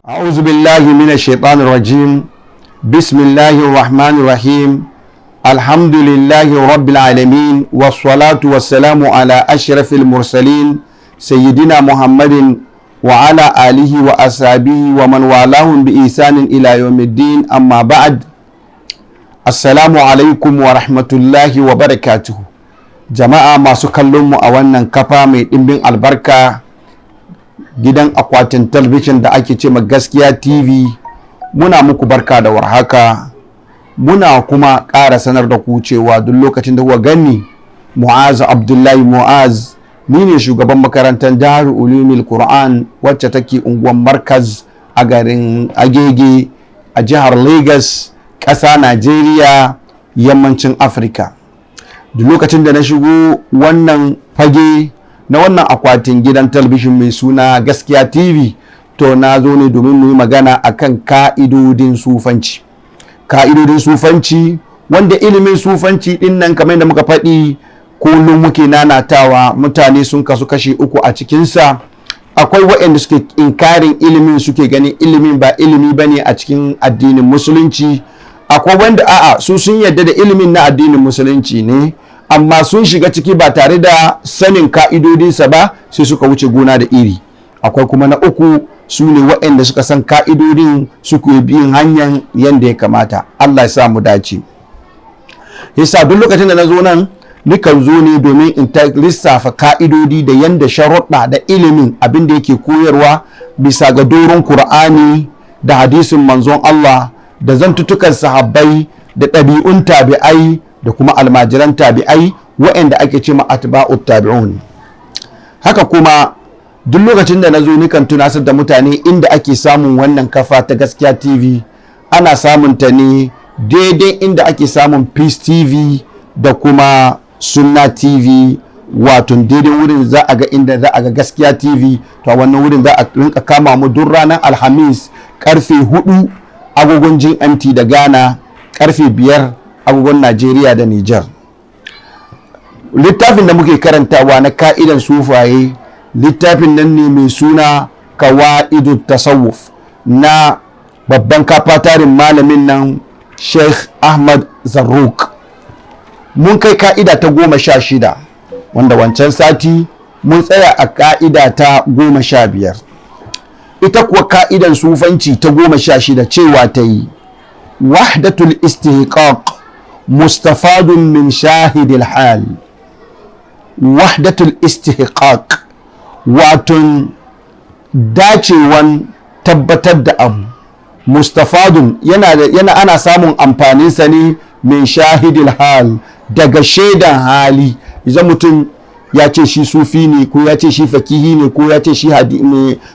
أعوذ بالله من الشيطان الرجيم بسم الله الرحمن الرحيم الحمد لله رب العالمين والصلاة والسلام على أشرف المرسلين سيدنا محمد وعلى آله وأصحابه ومن والاهم بإحسان إلى يوم الدين أما بعد السلام عليكم ورحمة الله وبركاته جماعة ما سكلم أولا كفا من ɗimbin albarka gidan akwatin talabijin da ake ce gaskiya tv muna muku barka da warhaka muna kuma ƙara sanar da ku cewa duk lokacin da kuka gani Mu'az Abdullahi Mu'az ni ne shugaban makarantar Darul Ulumil Qur'an wacce take unguwar Markaz a garin Agege a jihar Lagos ƙasa Najeriya yammacin Afirka. Duk lokacin da na shigo wannan fage na wannan akwatin gidan talabijin mai suna gaskiya tv to na zo ne domin mu yi magana akan ka'idodin sufanci wanda ilimin sufanci din nan kamar da muka faɗi kullum muke nanatawa mutane sun kasu kashi uku a cikinsa. Akwai waɗanda suke inkarin ilimin suke ganin ilimin ba ilimi bane a cikin addinin musulunci. Akwai wanda a'a su sun yarda da ilimin na addinin musulunci ne amma sun shiga ciki ba tare da sanin ka'idodinsa ba sai suka wuce gona da iri. Akwai kuma na uku su ne waɗanda suka san ka'idodin suke bin hanyar yadda ya kamata. Allah ya sa mu dace. Yasa duk lokacin da na zo nan nikan zo ne domin in ta lissafa ka'idodi da yadda sharuɗa da ilimin abin da yake koyarwa bisa ga doron Kur'ani da hadisin manzon Allah da zantutukan sahabbai da ɗabi'un tabi'ai da kuma almajiran tabi'ai waɗanda ake ce ma atba'ut tabi'un. Haka kuma duk lokacin da na zo nikan tunasar da mutane inda ake samun wannan kafa ta gaskiya tv ana samun ta ne daidai inda ake samun peace tv da kuma sunna tv, wato daidai wurin za a ga inda za a ga gaskiya tv to a wannan wurin za a rinka kama mu duk ranar alhamis karfe 4 agogon GMT da Ghana, karfe 5 agogon Najeriya da Nijar. Littafin da muke karantawa na ka'idan sufaye littafin nan ne mai suna Qawaidut Tasawuf na babban kafatarin malamin nan Sheikh Ahmad Zarruq. Mun kai ka'ida ta 16 wanda wancan sati mun tsaya a ka'ida ta 15. Ita kuwa ka'idan sufanci ta 16 cewa ta yi wahdatul istihqaq mustafadun min shahidil hal. Wahdatul istihqaq waton dacewan tabbatar da abu mustafadun yana ana samun amfaninsa ne min shahidil hal daga shaidan hali. Idan mutum ya ce shi sufi ne ko ya ce shi fakihi ne ko ya ce shi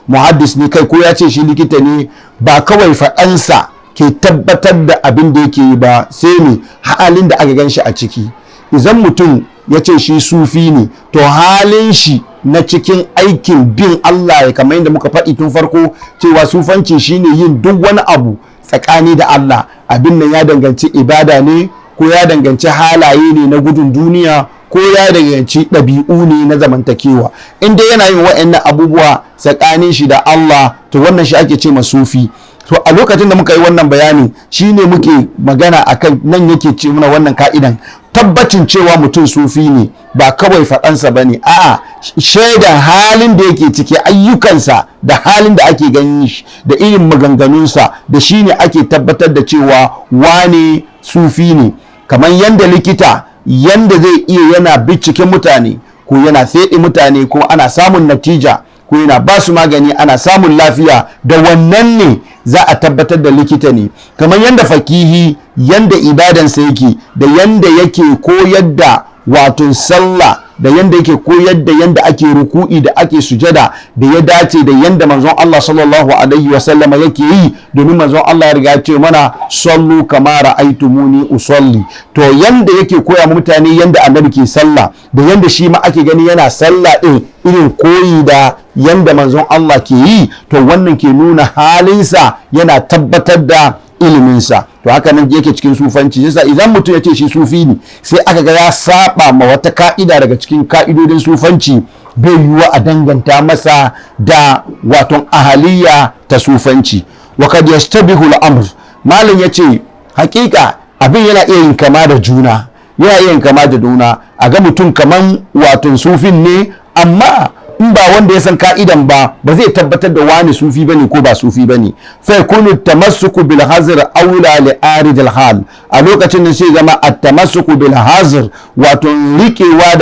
muhaddis ne kai ko ya ce shi likita ne ba kawai faɗansa ke tabbatar da abin da yake yi ba sai ne halin da aka gan shi a ciki. Idan mutum ya ce shi sufi ne to halin shi na cikin aikin bin Allah ya kamar yadda muka faɗi tun farko cewa sufanci shine yin duk wani abu tsakani da Allah. Abin nan ya danganci ibada ne ko ya danganci halaye ne na gudun duniya ko ya danganci ɗabi'u ne na zamantakewa. In dai yana yin waɗannan abubuwa tsakanin shi da Allah to wannan shi ake ce sufi. To a lokacin da muka yi wannan bayani shine muke magana akan nan yake ce muna wannan ka'idan tabbacin cewa mutum sufi ne ba kawai faɗansa ba ne, a'a shaidan halin da yake ciki ayyukansa da halin da ake gani shi da irin maganganunsa da shi ne ake tabbatar da cewa wane sufi ne. Kamar yanda likita yanda zai iya yana binciken mutane ko yana feɗe mutane ko ana samun natija ko yana ba su magani ana samun lafiya da wannan ne za a tabbatar da likita ne. Kamar yanda fakihi yanda ibadansa yake da yanda yake koyar da wato sallah da yanda yake koyar da yanda ake ruku'i da ake sujada da ya dace da yanda manzon Allah sallallahu alaihi wa sallama yake yi, domin manzon Allah ya riga ce mana sallu kama ra'aytumuni usalli. To yanda yake koya mutane yanda annabi ke sallah da yanda shi ma ake gani yana sallah din irin koyi da yanda manzon Allah ke yi, to wannan ke nuna halinsa yana tabbatar da iliminsa. To haka nan yake cikin sufanci. Yasa idan mutum ya ce shi sufi ne sai aka ga ya saba ma wata ka'ida daga cikin ka'idodin sufanci bai yiwa a danganta masa da waton ahaliya ta sufanci. wa kad yastabihu al-amr, malam yace hakika abin yana iya yin kama da juna, yana iya yin kama da juna, a ga mutum kaman waton sufin ne, amma in ba wanda ya san ka'idan ba zai tabbatar da wani sufi bane ko ba sufi bane. fa yakunu tamassuku bil hazr aula li arid al hal, a lokacin da sai zama at tamassuku bil hazr wato rikewa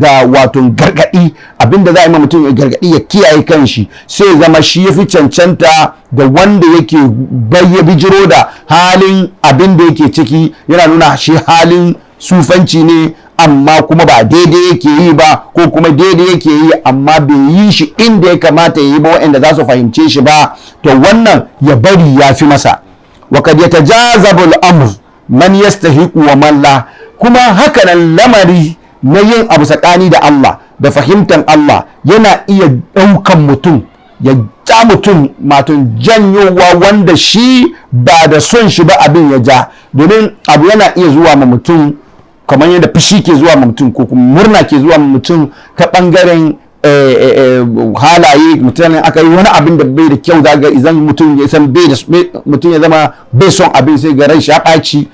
da wato gargadi, abinda za a yi ma mutum ya gargadi ya kiyaye kanshi, sai zama shi yafi cancanta da wanda yake bijiro da halin abin da yake ciki, yana nuna shi halin sufanci ne amma kuma ba daidai yake yi ba, ko kuma daidai yake yi amma bai yi shi inda ya kamata ya yi ba waɗanda za su fahimce shi ba, to wannan ya bari ya fi masa. wa kad yatajazabu al-amr man yastahiqu wa man la, kuma hakanan lamari na yin abu tsakani da Allah da fahimtar Allah yana iya ɗaukan mutum ya ja mutum matun janyowa wanda shi ba da son shi ba abin ya ja, domin abu yana iya zuwa ma mutum kamar yadda fushi ke zuwa ma mutum ko kuma murna ke zuwa ma mutum ta bangaren halaye. mutum aka yi wani abin da bai da kyau, zaga idan mutum ya san mutum ya zama bai son abin sai ga ran shi ya ɓaci,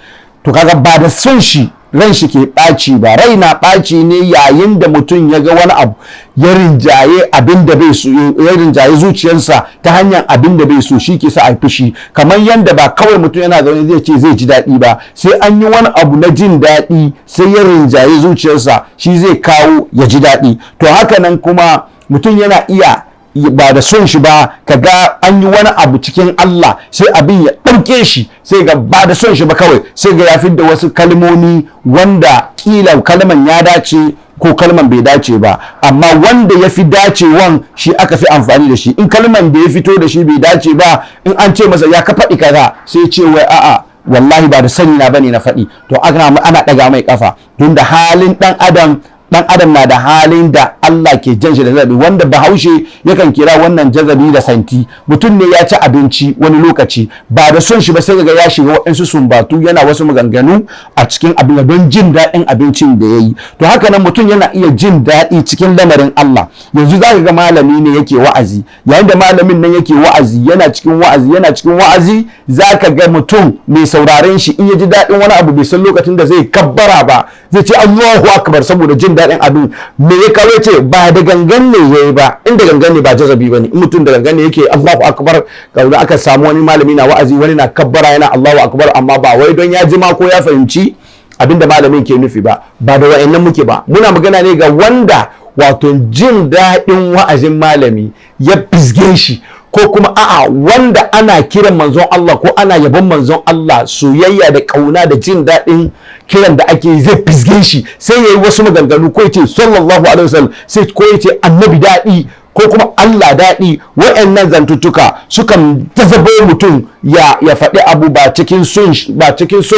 to kaga ba da son shi ran shi ke ɓaci ba, rai na ɓaci ne yayin da mutum ya ga wani abu ya rinjaye abin da bai so, ya rinjaye zuciyarsa ta hanyar abin da bai so, shi ke sa a fushi. kamar yadda ba kawai mutum yana zaune zai ce zai ji daɗi ba, sai an yi wani abu na jin daɗi sai ya rinjaye zuciyarsa, shi zai kawo ya ji daɗi. to haka nan kuma mutum yana iya ba da son shi ba, kaga an yi wani abu cikin Allah sai abin ya ɗauke shi, sai ga ba da son shi ba kawai sai ga ya fidda wasu kalmomi wanda kila kalman ya dace ko kalman bai dace ba, amma wanda ya fi dacewan shi aka fi amfani da shi. in kalman da ya fito da shi bai dace ba, in an ce masa ya ka faɗi kaza sai ce wai a'a wallahi ba da sani na bane na faɗi, to ana ɗaga mai kafa, don da halin ɗan adam na da halin da Allah ke jan shi da jazabi, wanda Bahaushe yakan kira wannan jazabi da santi. mutum ne ya ci abinci wani lokaci ba da son shi ba, sai ga ya shiga waɗansu sumbatu yana wasu maganganu a cikin abin don jin daɗin abincin da ya yi. to haka nan mutum yana iya jin daɗi cikin lamarin Allah. yanzu za ka ga malami ne yake wa'azi, yayin da malamin nan yake wa'azi yana cikin wa'azi za ka ga mutum mai sauraren shi in ya ji daɗin wani abu bai san lokacin da zai kabbara ba, zai ce Allahu akbar saboda jin daɗin abin. me ya kawo ce ba da gangan ne yayi ba, inda gangan ne ba jazabi bane. in mutum da gangan ne yake Allahu akbar, kauna aka samu wani malami na wa'azi wani na kabbara yana Allahu akbar, amma ba wai don ya ji ma ko ya fahimci abinda malamin ke nufi ba da wa'annan muke ba. muna magana ne ga wanda wato jin daɗin wa'azin malami ya fisge shi, ko kuma a'a wanda ana kiran manzon Allah ko ana yabon manzon Allah, soyayya da kauna da jin daɗin kiran da ake zai fisge shi, sai yayi wasu maganganu ko yace sallallahu alaihi wasallam, sai ko yace annabi daɗi ko kuma Allah daɗi. wa'annan zantuttuka sukan tazabo mutum ya faɗi abu ba cikin son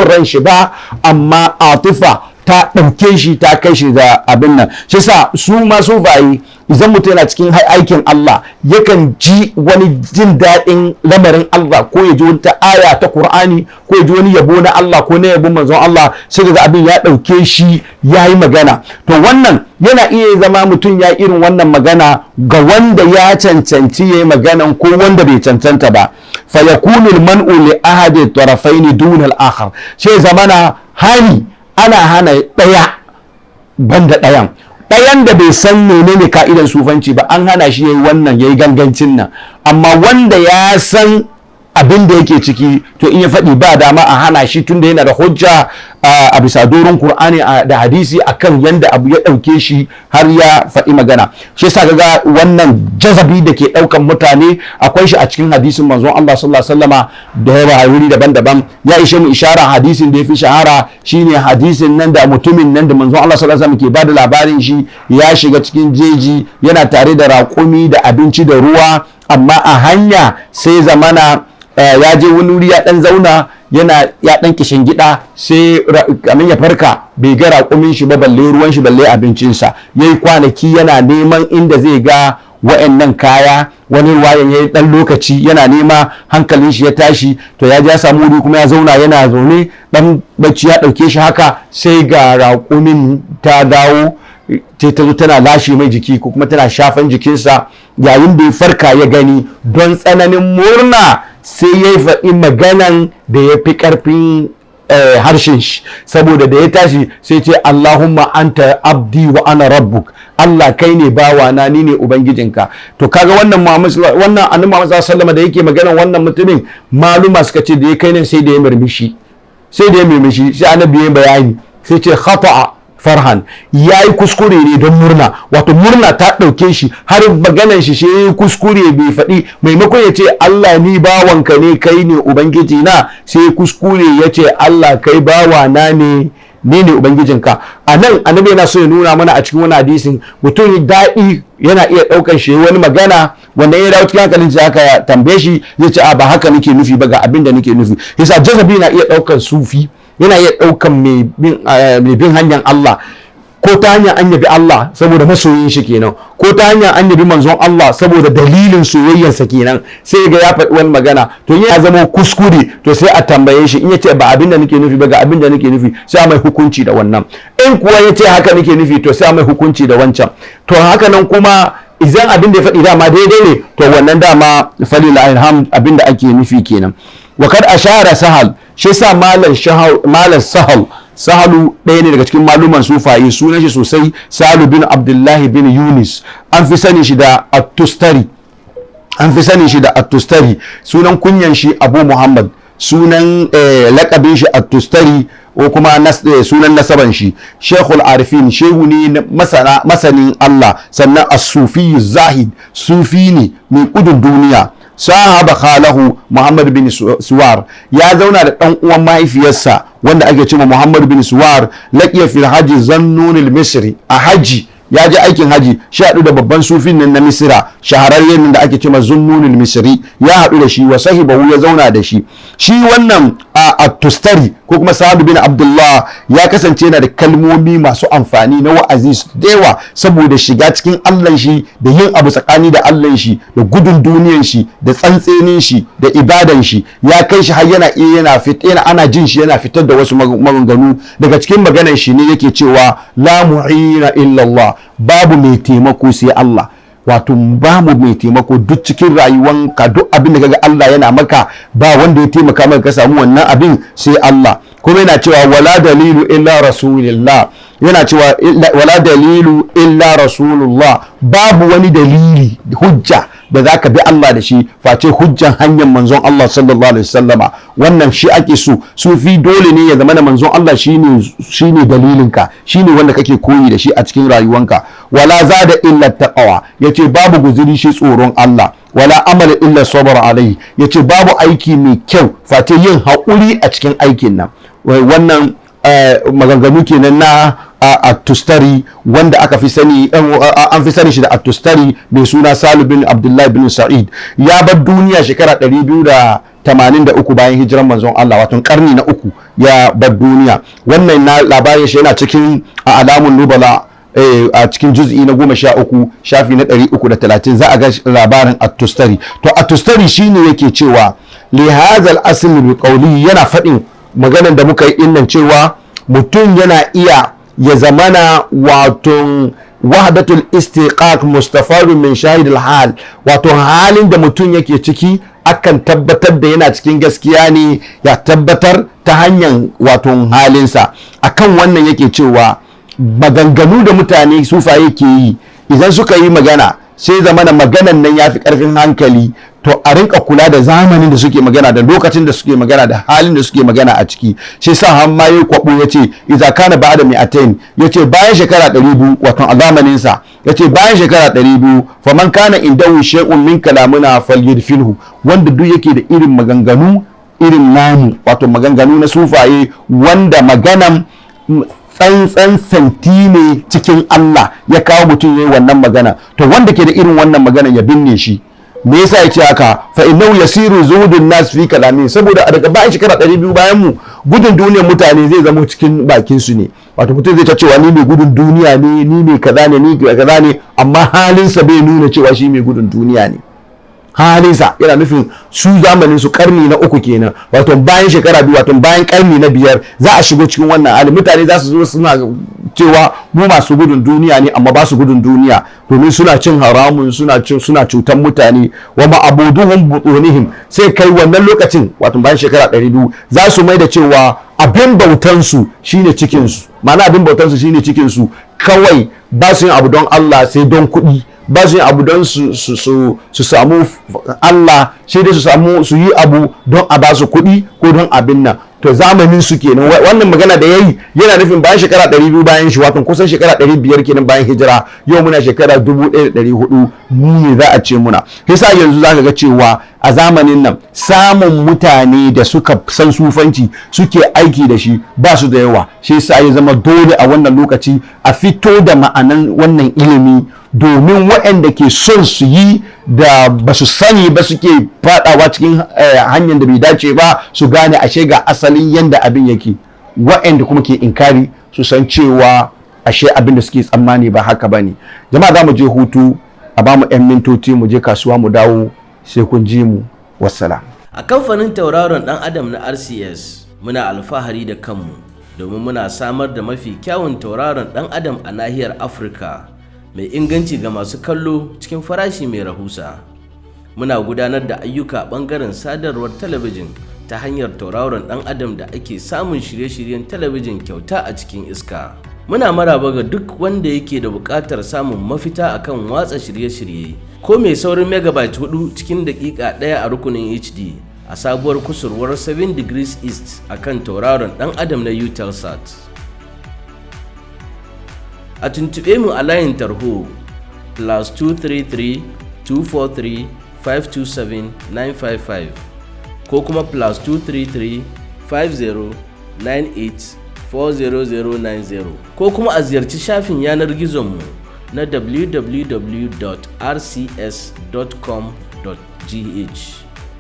ran shi ba, amma atifa ta ɗauke shi ta kai shi da abin nan. shi sa su ma sufayi idan mutum yana cikin aikin Allah yakan ji wani jin daɗin lamarin Allah, ko ya ji wata aya ta Qur'ani, ko ya ji wani yabo na Allah ko na yabon manzon Allah, sai ga abin ya ɗauke shi ya yi magana. to wannan yana iya zama mutum ya irin wannan magana ga wanda ya cancanci ya yi maganan ko wanda bai cancanta ba. fa yakunu al-man'u li ahadi tarafaini duna al-akhar, sai zamana ana hana ɗaya banda ɗayan da bai san menene ka'idan sufanci ba, an hana shi yayi wannan yayi gangancin nan. amma wanda ya san abin da yake ciki, to in ya faɗi ba dama a hana shi, tunda yana da hujja a bisa doron Qur'ani da hadisi akan yanda abu ya ɗauke shi har ya faɗi magana. shi yasa kaga wannan jazabi da ke ɗaukan mutane akwai shi a cikin hadisin manzon Allah sallallahu alaihi wasallama da yawa wuri daban-daban. ya ishe mu ishara, hadisin da ya fi shahara shine hadisin nan da mutumin nan da manzon Allah sallallahu alaihi wasallam ke bada labarin shi, ya shiga cikin jeji yana tare da raƙumi da abinci da ruwa, amma a hanya sai zamana ya je wani wuri ya dan zauna ya dan kishin gida, sai kamin ya farka bai ga raƙumin shi ba, balle ruwan shi balle abincinsa. yayi kwanaki yana neman inda zai ga wa'annan kaya, wani ruwayan yayi dan lokaci yana nema, hankalin shi ya tashi, to ya ja samu wuri kuma ya zauna yana zaune, dan bacci ya dauke shi haka, sai ga raƙumin ta dawo ta zo tana lashe mai jiki ko kuma tana shafan jikinsa. Yayin da ya farka ya gani, don tsananin murna sai ya yi faɗi maganan da ya fi ƙarfin harshen shi, saboda da ya tashi sai ce Allahumma anta abdi wa ana rabbuk, Allah kai ne bawana ni ne ubangijinka. To kaga wannan annabi Muhammad sallallahu da yake maganan wannan mutumin, maluma suka ce da ya kai nan sai da ya murmushi, sai annabi ya bayani, sai ce khata'a farhan, ya yi kuskure ne don murna, wato murna ta ɗauke shi har maganan shi ya yi kuskure bai faɗi, maimakon ya ce Allah ni bawanka ne kai ne ubangiji na, sai kuskure ya ce Allah kai bawana ne ni ne ubangijinka. A nan annabi yana so ya nuna mana a cikin wani hadisin, mutum daɗi yana iya ɗaukar shi wani magana wanda ya dawo cikin hankalin shi aka tambaye shi zai ce a ba haka nake nufi ba, ga abin da nake nufi. Yasa jazabi na iya ɗaukar sufi, yana iya ɗaukan mai bin hanyar Allah, ko ta hanyar an yabi Allah saboda masoyin shi kenan, ko ta hanyar an yabi manzon Allah saboda dalilin soyayyarsa kenan, sai ga ya faɗi wani magana to ya zama kuskure, to sai a tambaye shi, in ya ce ba abin da nake nufi ba ga abin da nake nufi, sai a mai hukunci da wannan. In kuwa ya ce haka nake nufi, to sai a mai hukunci da wancan. To haka nan kuma idan abin da ya faɗi dama daidai ne, to wannan dama falil alhamd abin da ake nufi kenan. Wa kad ashara Sahal, shi sa malam Sahalu ɗaya ne daga cikin maluman sufaye, sunan shi sosai Sahalu bin Abdullahi bin Yunus, an fi sani shi da At-Tustari, sunan kunyan shi Abu Muhammad, sunan lakabin shi At-Tustari, ko kuma sunan nasaban shi Sheikhul Arifin, shehu ne masanin Allah, sannan as-sufi zahid, sufi ne mai kudin duniya. Sahaba khalahu Muhammad bin Suwar, ya zauna da ɗan uwan mahaifiyarsa wanda ake cewa Muhammad bin Suwar, laqiya fil haji Zannun al-Misri, a haji ya je aikin haji, shi haɗu da babban sufin nan na Misira shahararren nan da ake cewa Zannun al-Misri, ya haɗu da shi wa sahibahu, ya zauna da shi. Shi wannan At-Tustari ko kuma Sa'ad bin Abdullah ya kasance yana da kalmomi masu amfani na wa'azi da yawa, saboda shiga cikin Allah shi da yin abu tsakani da Allah shi da gudun duniyan shi da tsantsenin shi da ibadan shi, ya kai shi har yana ana jin shi yana fitar da wasu maganganu. Daga cikin maganar shi ne yake cewa la mu'ina illa Allah, babu mai taimako sai Allah. Wato babu mai taimako duk cikin rayuwanka, duk abin da kaga Allah yana maka, ba wanda ya taimaka maka ka samu wannan abin sai Allah. Kuma yana cewa wala dalilu illa rasulillah, yana cewa wala dalilu illa rasulullah, babu wani dalili hujja da za ka bi Allah da shi face hujjan hanyar manzon Allah sallallahu alaihi wasallama. Wannan shi ake so, sufi dole ne ya zama da manzon Allah shine dalilinka, shine wanda kake koyi da shi a cikin rayuwanka. Wala zada illa taqwa, yace babu guzuri shi tsoron Allah. Wala amala illa sabr alai, yace babu aiki mai kyau face yin haƙuri a cikin aikin nan. Wannan maganganu kenan na At-Tustari, wanda aka fi sani an fi sani shi da At-Tustari mai suna Salu bin Abdullahi bin Sa'id. Ya bar duniya shekara 283 bayan hijiran manzon Allah, wato karni na uku ya bar duniya. Wannan na labarin shi yana cikin Alamun Nubala a cikin juz'i na 13 shafi na 330 za a ga labarin At-Tustari. To At-Tustari shine yake cewa li hadha al-asl bi qawli, yana faɗin maganar da muka yi innan cewa mutum yana iya ya zamana wato wahdatul istiqaq mustafadun min shahid al-hal, wato halin da mutum yake ciki akan tabbatar da yana cikin gaskiya ne, ya tabbatar ta hanyar wato halinsa. Akan wannan yake cewa maganganu da mutane sufaye ke yi, idan suka yi magana sai zamana maganan nan ya fi ƙarfin hankali, to a rinka kula da zamanin da suke magana, da lokacin da suke magana, da halin da suke magana a ciki. Shi sa hamma yayi kwabo yace idza kana ba'da mi'atain, yace bayan shekara 200, wato a zamanin sa yace bayan shekara 200, faman kana indahu shay'un min kalamuna falyudfilhu, wanda duk yake da irin maganganu irin namu, wato maganganu na sufaye wanda maganan tsantsan santi ne cikin Allah ya kawo mutum yayi wannan magana, to wanda ke da irin wannan magana ya binne shi. Me yasa yake haka? Fa innahu yasiru zuhudun nas fi kalami, saboda a daga bayan shekara 200 bayan mu gudun duniyar mutane zai zama cikin bakin su ne. Wato mutum zai ta cewa ni mai gudun duniya ne, ni mai kaza ne, ni kaza ne, amma halinsa bai nuna cewa shi mai gudun duniya ne. halinsa yana nufin su zamanin su karni na uku kenan, wato bayan shekara biyu, wato bayan karni na biyar za a shigo cikin wannan hali. Mutane za su zo suna cewa mu masu gudun duniya ne, amma ba su gudun duniya domin suna cin haramun, suna cutan mutane. Wa ma'abuduhum butunihim, sai kai wannan lokacin wato bayan shekara 200 za su mai da cewa abin bautansu shine cikinsu, ma'ana abin bautansu shine cikinsu kawai, ba su yin abu don Allah sai don kuɗi, ba su yin abu don su samu Allah, sai dai su yi abu don a ba su kuɗi ko don abin nan. To zamanin su kenan, wannan magana da yayi yana nufin bayan shekara 200 bayan shi, wato kusan shekara 500 kenan bayan hijira. Yau muna shekara 1400, mu ne za a ce muna. Yasa yanzu zaka ga cewa a zamanin nan samun mutane da suka san sufanci suke aiki da shi ba su da yawa. Shi yasa ya zama dole a wannan lokaci a fito da ma'anan wannan ilimi, domin waɗanda ke son su yi da ba su sani ba suke fadawa cikin hanyar da bai dace ba su gane ashe ga asalin yanda abin yake. Waɗanda kuma ke inkari su san cewa ashe abin da suke tsammani ba haka bane. Jama'a za mu je hutu, a ba mu 'yan mintoci mu je kasuwa mu dawo, sai kun ji mu. Wassalam. A kamfanin tauraron dan adam na RCS muna alfahari da kanmu domin muna samar da mafi kyawun tauraron dan adam a nahiyar Afirka, mai inganci ga masu kallo cikin farashi mai rahusa. Muna gudanar da ayyuka bangaren sadarwar talabijin ta hanyar tauraron dan adam da ake samun shirye-shiryen talabijin kyauta a cikin iska. Muna maraba ga duk wanda yake da buƙatar samun mafita akan watsa shirye-shirye ko mai saurin megabyte 4 cikin daƙiƙa 1 a rukunin HD a sabuwar kusurwar 7 degrees east akan tauraron dan adam na Utelsat. A tuntuɓe mu a layin tarho +233 243 527 955 ko kuma +233 50 98 40090 ko kuma a ziyarci shafin yanar gizonmu na www.rcs.com.gh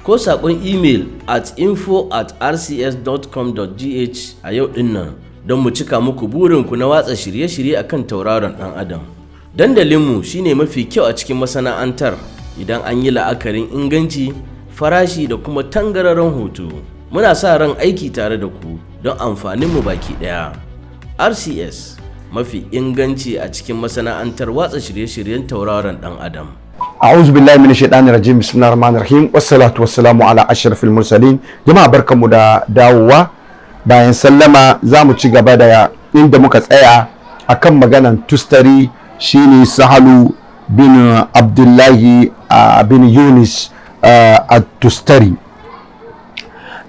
ko saƙon email at info@rcs.com.gh a yau dinnan, don mu cika muku burinku na watsa shirye-shirye akan tauraron ɗan adam. Dandalinmu shine mafi kyau a cikin masana'antar idan an yi la'akarin inganci, farashi da kuma tangararren hoto. Muna sa ran aiki tare da ku don amfaninmu baki ɗaya. RCS, mafi inganci a cikin masana'antar watsa shirye-shiryen tauraron ɗan adam. A'udhu billahi minash shaitanir rajim. Bismillahir rahmanir rahim. Wassalatu wassalamu ala ashrafil mursalin. Jama'a barkanmu da dawowa. Bayan sallama za mu ci gaba da inda muka tsaya akan maganan Tustari, shine Sahalu bin Abdullahi bin Yunus at-Tustari.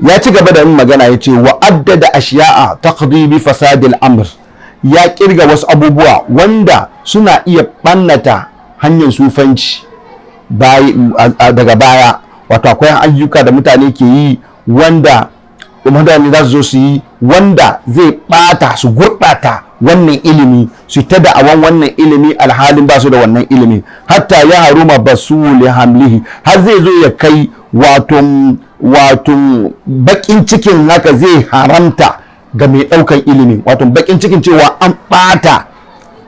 Ya ci gaba da yin magana, ya ce wa addada ashiya'a taqdi bi fasadil amr. Ya kirga wasu abubuwa wanda suna iya ɓannata hanyar sufanci daga baya. Wato akwai ayyuka da mutane ke yi wanda mutane za su zo su yi wanda zai ɓata su gurɓata wannan ilimi, su ta da'awan wannan ilimi alhalin ba su da wannan ilimi, hatta ya haruma basu li hamlihi, har zai zo ya kai wato bakin cikin haka zai haramta ga mai ɗaukan ilimi, wato bakin cikin cewa an ɓata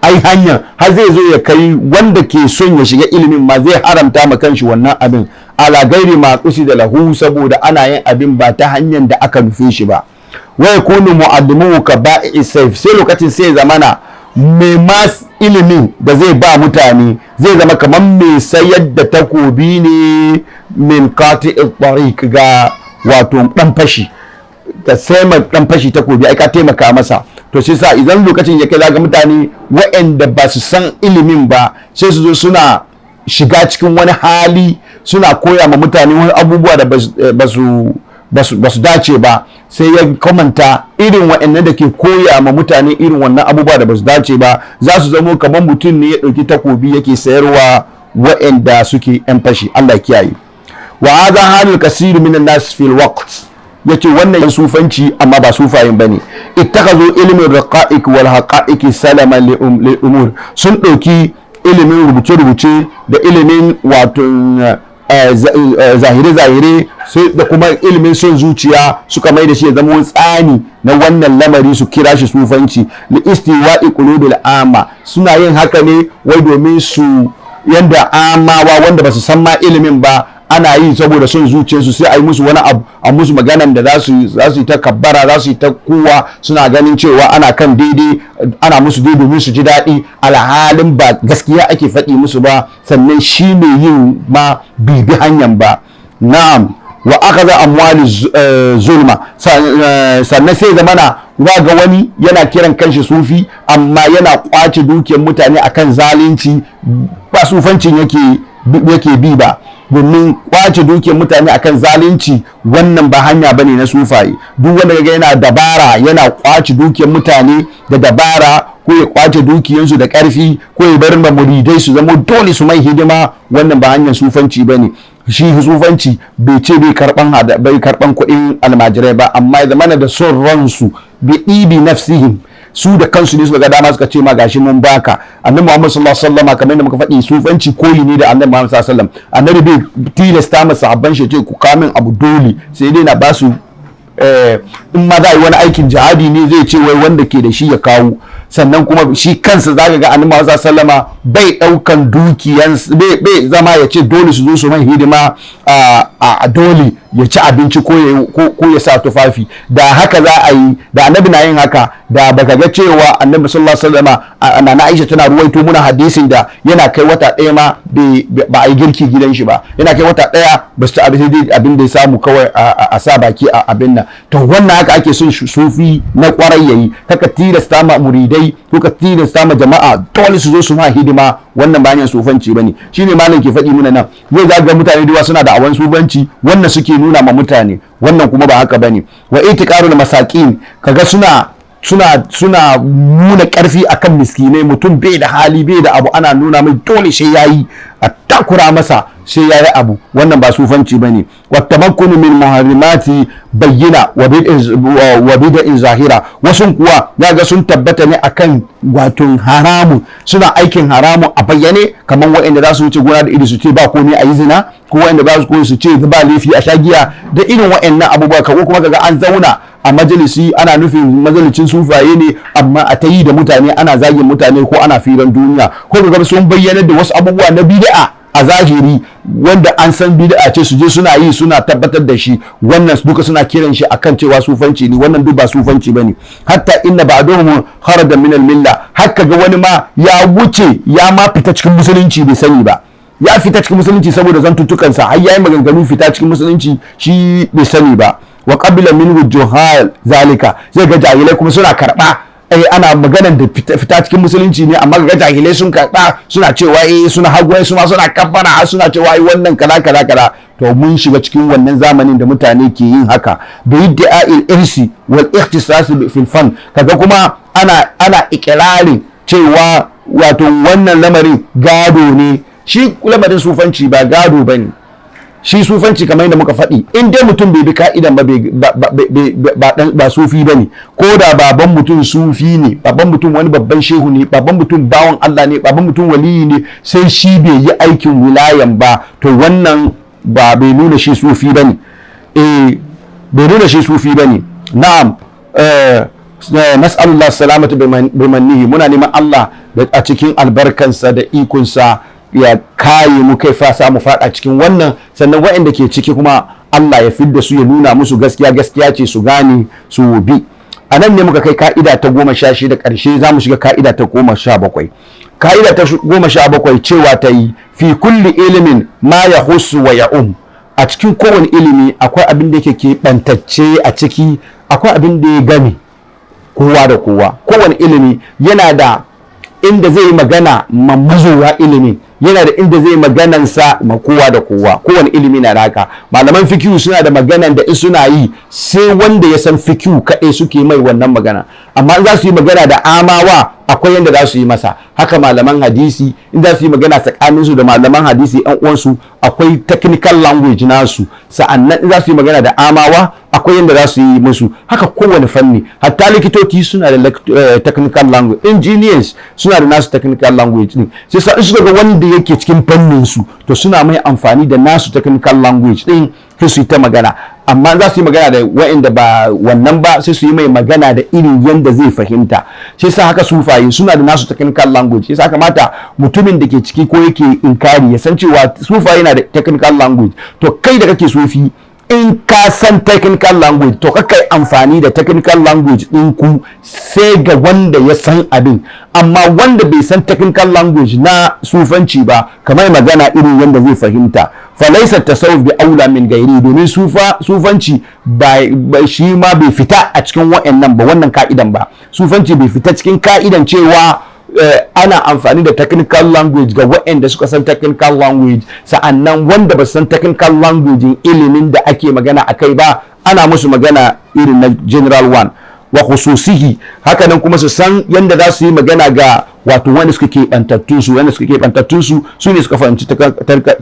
ai hanya, har zai zo ya kai wanda ke son ya shiga ilimin ma zai haramta ma kanshi wannan abin, ala gairi ma da lahu, saboda ana yin abin ba ta hanyar da aka nufe shi ba. Wa yakunu mu'allimuhu ka ba'i sayf, sai lokacin sai zamana mai mas ilimin da zai ba mutane zai zama kamar mai sayar da takobi ne min qati'it tariq ga wato dan fashi, ka sai ma dan fashi takobi ai ka taimaka masa. To shi sa idan lokacin ya kai zaga mutane waɗanda ba su san ilimin ba sai su zo suna shiga cikin wani hali, suna koya ma mutane wani abubuwa da ba su dace ba, sai ya kamanta irin waɗannan da ke koya ma mutane irin wannan abubuwa da ba su dace ba za su zamo kamar mutum ne ya ɗauki takobi yake sayarwa waɗanda suke yan fashi. Allah ya kiyaye. Wa hadha halul kasir minan nas fil waqt, yace wannan sufanci amma ba sufayin bane. Ittakazu ilmin raqa'iq wal haqa'iq salaman li umur, sun ɗauki ilimin rubuce-rubuce da ilimin wato zahire-zahire da kuma ilimin son zuciya suka mai da shi ya zama tsani na wannan lamari, su kira shi sufanci. li istiwa'i qulubil amma, suna yin haka ne wai domin su yanda amawa wanda ba su san ma ilimin ba ana yi saboda son zuciyarsu, sai a yi musu wani abu, a musu maganan da za su yi ta kabbara, za su yi ta kowa suna ganin cewa ana kan daidai, ana musu daidai domin su ji daɗi, alhalin ba gaskiya ake faɗi musu ba, sannan shi mai yin ma bibi hanyar ba. Na'am, wa akaza amwali zulma, sannan sai zamana ga wani yana kiran kanshi sufi amma yana kwace dukiyar mutane akan zalunci, ba sufancin yake bi ba, domin kwace dukiyar mutane akan zalunci wannan ba hanya bane na sufaye. Duk wanda kaga yana dabara, yana kwace dukiyar mutane da dabara, ko ya kwace dukiyarsu da karfi, ko ya bar ma muridai su zama dole su mai hidima, wannan ba hanyar sufanci bane. Shi sufanci bai ce bai karban kuɗin almajirai ba, amma ya zamana da son ransu, bi ɗibi nafsihim, su da kansu ne suka ga dama suka ce ma gashi mun baka. Annabi Muhammad sallallahu alaihi wasallam kamar yadda muka faɗi, sufanci koyi ne da Annabi Muhammad sallallahu alaihi wasallam. Annabi bai tilasta masa sahabban shi ce ku kamin abu dole, sai dai na ba su in ma za a yi wani aikin jihadi ne zai ce wai wanda ke da shi ya kawo. Sannan kuma shi kansa zaka ga Annabi Muhammad sallallahu alaihi wasallam bai daukan dukiyan, bai zama ya ce dole su zo su mai hidima a dole ya ci abinci ko ya sa tufafi. Da haka za a yi, da Annabi na yin haka, da baka ga cewa Annabi sallallahu alaihi wasallam na Aisha tana ruwaito muna hadisin da yana kai wata ɗaya ma ba a yi girki gidan shi ba, yana kai wata ɗaya ba su ci abin da ya samu kawai a sa baki a abin nan. To wannan haka ake son sufi na kwarai yayi, kaka tilasta ma muridai ko ka tilasta ma jama'a dole su zo su ma hidima, wannan ba hanyar sufanci bane. Shine malam ke faɗi muna nan, zai ga mutane da suna da awan sufanci, wannan suke nuna ma mutane, wannan kuma ba haka bane. Wa itiqarul masakin, kaga suna nuna karfi akan miskinai, mutum bai da hali bai da abu, ana nuna mai dole sai yayi, a takura masa sai yayi abu, wannan ba sufanci bane. Wa tamakkunu min muharrimati bayyina wa bid'in zahira, wasu kuwa ga sun tabbata ne akan wato haramu, suna aikin haramu a bayyane, kamar waɗanda za su wuce gona da iri su ce ba komai a yi zina, ko waɗanda ba su ce ba laifi a shagiya, da irin waɗannan abubuwa. Ko kuma kaga an zauna a majalisi, ana nufin majalicin sufaye ne, amma a ta yi da mutane, ana zagin mutane ko ana firan duniya, ko kaga sun bayyana da wasu abubuwa na bid'a a zahiri wanda an san bid'a ce, su je suna yi, suna tabbatar da shi, wannan duka suna kiran shi akan cewa sufanci ne, wannan duk ba sufanci bane. Hatta inna ba'dahum kharaja min al-milla, haka ga wani ma ya wuce, ya ma fita cikin musulunci bai sani ba, ya fita cikin musulunci saboda zantutukansa, har yayi maganganu fita cikin musulunci shi bai sani ba. Wa qabila minhu juhal zalika, zai ga jahilai kuma suna karba, ana maganar da fita cikin musulunci ne, amma ga jahilai sun karba, suna cewa suna hagwai, suna kabbara, suna cewa wannan kaza. To mun shiga cikin wannan zamanin da mutane ke yin haka, da yidda'i irsi wal ikhtisas fil fan, kaga kuma ana ikirarin cewa wato wannan lamarin gado ne. Shi lamarin sufanci ba gado bane. Shi sufanci kamar yadda muka faɗi, in dai mutum bai bi ka'idan ba sufi bane, ko da baban mutum sufi ne, baban mutum wani babban shehu ne, baban mutum bawan Allah ne, baban mutum waliyi ne, sai shi bai yi aikin wilayan ba, to wannan ba bai nuna shi sufi bane. Bai nuna shi sufi bane. Na'am, nas'alullah salamatu bimannihi, muna neman Allah a cikin albarkansa da ikonsa ya kayi mu kai fasa mu fada cikin wannan, sannan waɗanda ke ciki kuma Allah ya fidda su, ya nuna musu gaskiya ce su gane su bi. A nan ne muka kai ka'ida ta 16 da ƙarshe, za mu shiga ka'ida ta 17. Ka'ida ta 17 cewa ta yi fi kulli ilimin ma ya husu wa ya'um, a cikin kowane ilimi akwai abin da yake keɓantacce a ciki, akwai abin da ya game kowa da kowa. Kowane ilimi yana da inda zai yi magana ma mazowa ilimi, yana da inda zai maganansa ma kowa da kowa. Kowane ilimi na da haka. Malaman fikihu suna da maganan da in suna yi sai wanda ya san fikihu kaɗai suke mai wannan magana, amma in za su yi magana da amawa akwai yadda za su yi masa. Haka malaman hadisi in za su yi magana tsakaninsu da malaman hadisi yan uwansu akwai technical language nasu, sa'annan in za su yi magana da amawa akwai yadda za su yi musu. Haka kowane fanni, hatta likitoci suna da technical language, engineers suna da nasu technical language din. Sai sa suka ga wanda wanda yake cikin fannin su to suna mai amfani da nasu technical language din sai su yi ta magana, amma za su yi magana da wa'inda ba wannan ba sai su yi mai magana da irin yanda zai fahimta. Shi sa haka sufaye suna da nasu technical language. Shi sa kamata mutumin da ke ciki ko yake inkari ya san cewa sufaye na da technical language. To kai da kake sufi, in ka san technical language to ka yi amfani da technical language din ku sai ga wanda ya san abin, amma wanda bai san technical language na sufanci ba kamar magana irin yanda zai fahimta. Falaisa tasawuf bi aula min gairi, domin sufanci ba shi ma bai fita a cikin wa'annan ba, wannan ka'idan ba. Sufanci bai fita cikin ka'idan cewa ana amfani da technical language ga waɗanda suka san technical language, sa'annan wanda ba san technical language ilimin da ake magana a kai ba ana musu magana irin na general one wa khususihi. Haka nan kuma su san yanda za su yi magana ga wato wanda suka keɓantattun su, wanda suka keɓantattun su ne suka fahimci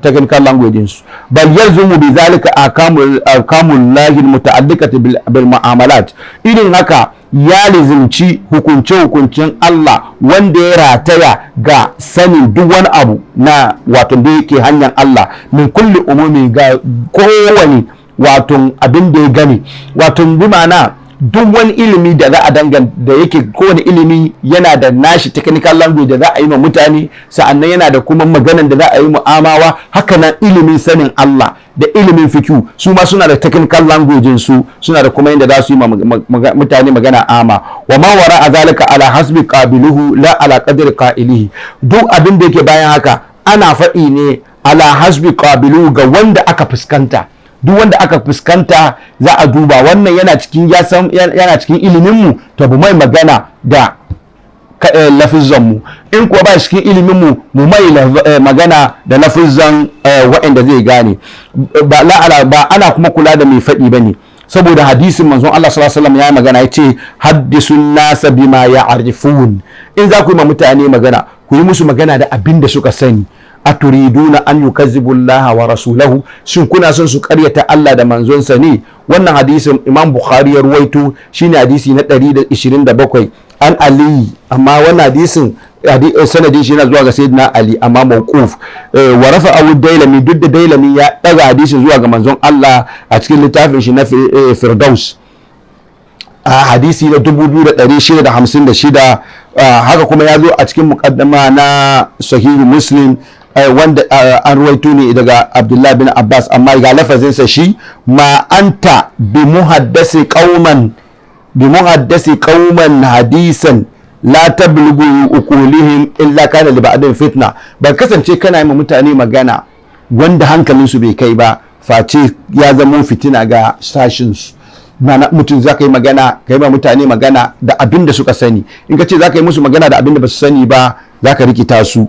technical language su. Bal yalzumu bi zalika akamul lahi muta'alliqati bil mu'amalat. Irin haka ya lizimci hukunce-hukuncen Allah wanda ya rataya ga sanin duk wani abu na wato da yake hanyar Allah, min kulli umumi, ga kowane wato abin da ya gani, wato bi ma'ana duk wani ilimi da za a dangan da yake kowane ilimi yana da nashi technical language da za a yi ma mutane, sa'annan yana da kuma maganan da za a yi mu'amawa. Haka nan ilimin sanin Allah da ilimin fikihu su ma suna da technical language su, suna da kuma yadda za su yi mutane magana ama. Wa ma wara a zalika ala hasbi qabiluhu la ala qadri qa'ilihi. Duk abin da yake bayan haka ana faɗi ne ala hasbi qabiluhu ga wanda aka fuskanta. Duk wanda aka fuskanta za a duba wannan yana cikin yana cikin ilimin mu to bu mai magana da lafizan mu, in kuwa ba cikin ilimin mu mai magana da lafizan waɗanda zai gane. Ba ana kuma kula da mai faɗi bane, saboda hadisin manzon Allah sallallahu alaihi wasallam ya magana yace haddisun nasa bima ya'rifun. In za ku yi ma mutane magana ku yi musu magana da abin da suka sani. Aturiduna an yukazzibu Allah wa rasulahu, shin kuna son su karyata Allah da manzonsa ne? Wannan hadisin Imam Bukhari ya ruwaito, shine hadisi na 127 an Ali, amma wannan hadisin sanadin shi yana zuwa ga Sayyidina Ali amma mawquf. Wa rafa'ahu Dailami, duk da Dailami ya daga hadisin zuwa ga manzon Allah a cikin littafin shi na Firdaus hadisi na 2656. Haka kuma ya zo a cikin muqaddama na Sahihu Muslim wanda an ruwaito ne daga Abdullah bin Abbas, amma ga lafazinsa shi ma anta bi muhaddasi qauman hadisan la tablughu uqulihim illa kana li ba'din fitna. Ba kasance kana yi mutane magana wanda hankalinsu bai kai ba face ya zama fitina ga sashin su. Mana mutum za ka yi magana, ka yi ma mutane magana da abin da suka sani. In ka ce za ka yi musu magana da abin da ba su sani ba za ka rikita su.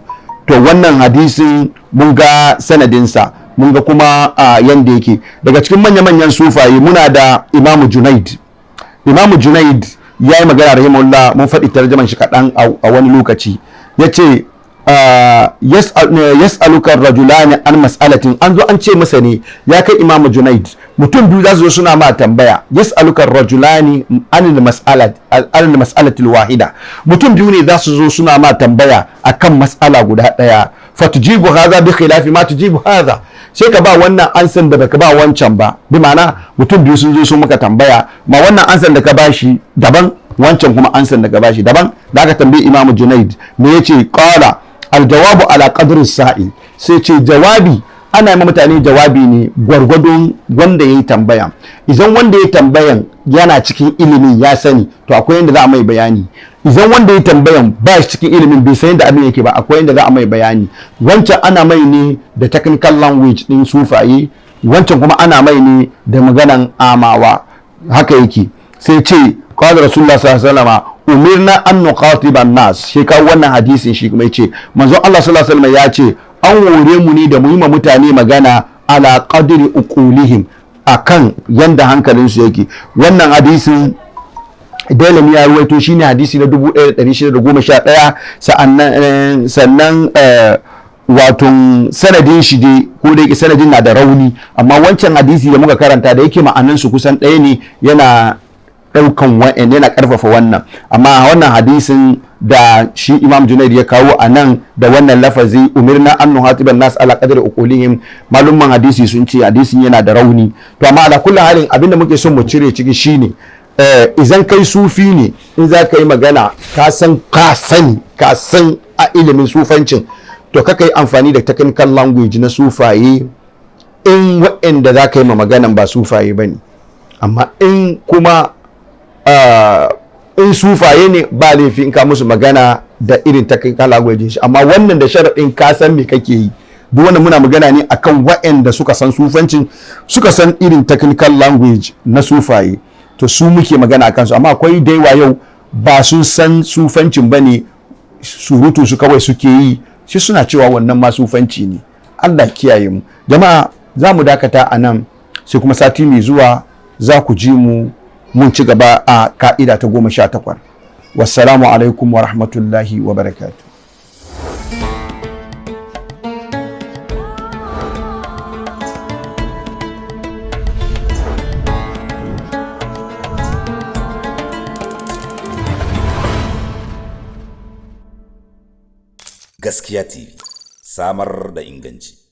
To wannan hadisin mun ga sanadinsa, mun ga kuma yanda yake. Daga cikin manya-manyan sufaye muna da Imamu Junaid. Imamu Junaid ya yi magana rahimahullah, mun faɗi tarjaman shi kaɗan a wani lokaci. Ya ce yas'aluka rajulani an mas'alatin. An zo an ce masa ne ya kai Imamu Junaid, mutum biyu za su zo suna ma tambaya. Yas'aluka rajulani an mas'alatil wahida. Mutum biyu ne za su zo suna ma tambaya akan mas'ala guda daya. Fatujibu hadha bi khilafi ma tujibu hadha. Sai ka ba wannan ansan da baka ba wancan ba. Bi ma'ana mutum biyu sun zo sun maka tambaya, ma wannan ansan da ka bashi daban, wancan kuma ansan da ka bashi daban. Da aka tambayi Imamu Junaid me yace? Qala aljawabu ala qadri sa'il. Sai ce jawabi ana yi mutane jawabi ne gwargwadon wanda ya yi tambaya. Idan wanda ya tambayan yana cikin ilimin ya sani to akwai yadda za a mai bayani. Idan wanda ya tambayan ba shi cikin ilimin bai san yadda abin yake ba, akwai yadda za a mai bayani. Wancan ana mai ne da technical language din sufaye, wancan kuma ana mai ne da maganan amawa. Haka yake. Sai ce qala rasulullah sallallahu alaihi wasallam umirna an nuqatiba an-nas. Shi kawo wannan hadisin shi kuma yace manzon Allah sallallahu alaihi wasallam ya ce an hore mu ne da mu yi ma mutane magana ala qadri uqulihim, akan yanda hankalinsu yake. Wannan hadisin Dailami ya ruwaito, shine hadisi na 1611. sannan wato sanadin shi dai ko da yake sanadin na da rauni, amma wancan hadisi da muka karanta da yake ma'anansu kusan ɗaya ne, yana ɗaukan wa'in, yana ƙarfafa wannan. Amma wannan hadisin da shi Imam Junaid ya kawo a nan da wannan lafazi umirna an nuhatiban nas ala qadri uqulihim, malumman hadisi sun ce hadisin yana da rauni. To amma ala kulli halin abinda muke son mu cire ciki shine idan kai sufi ne, in za ka yi magana ka san a ilimin sufancin, to ka yi amfani da technical language na sufaye in waɗanda za ka yi ma maganan ba sufaye ba ne. Amma in kuma in sufaye ne ba laifi in ka musu magana da irin technical language shi, amma wannan da sharaɗin ka san me kake yi. Duk wannan muna magana ne akan waɗanda suka san sufancin, suka san irin technical language na sufaye, to su muke magana akan su. Amma akwai daiwa yau ba sun san sufancin ba ne, surutu su kawai suke yi, shi suna cewa wannan ma sufanci ne. Allah kiyaye mu jama'a, za mu dakata a nan, sai kuma sati mai zuwa za ku ji mu mun ci gaba a ka'ida ta 18. Wassalamu alaikum wa rahmatullahi wa barakatuh. Gaskiya TV, samar da inganci.